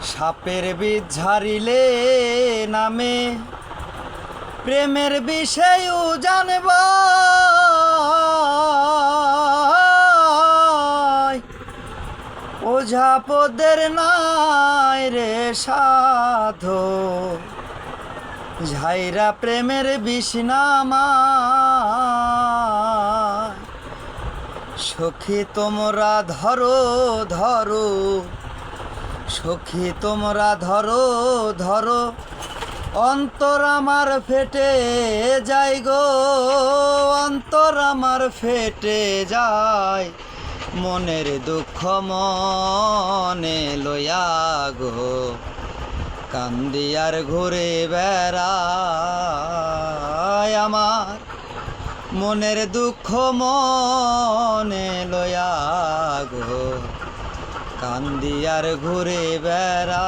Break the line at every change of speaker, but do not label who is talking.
সাপের বীজ ঝাড়িলে নামে প্রেমের বিষয়ও জানব ওঝা পদের নাই রে সাধো ঝাইরা প্রেমের বিষ নামা সখী তোমরা ধরো ধরো সখী তোমরা ধরো ধরো অন্তর আমার ফেটে যায় গো অন্তর আমার ফেটে যায় মনের দুঃখ মনে লইয়া গো কান্দি আর ঘুরে বেড়ায় আমার মনের দুঃখ মনে লইয়া গো কান্দি আর ঘুরে বেড়া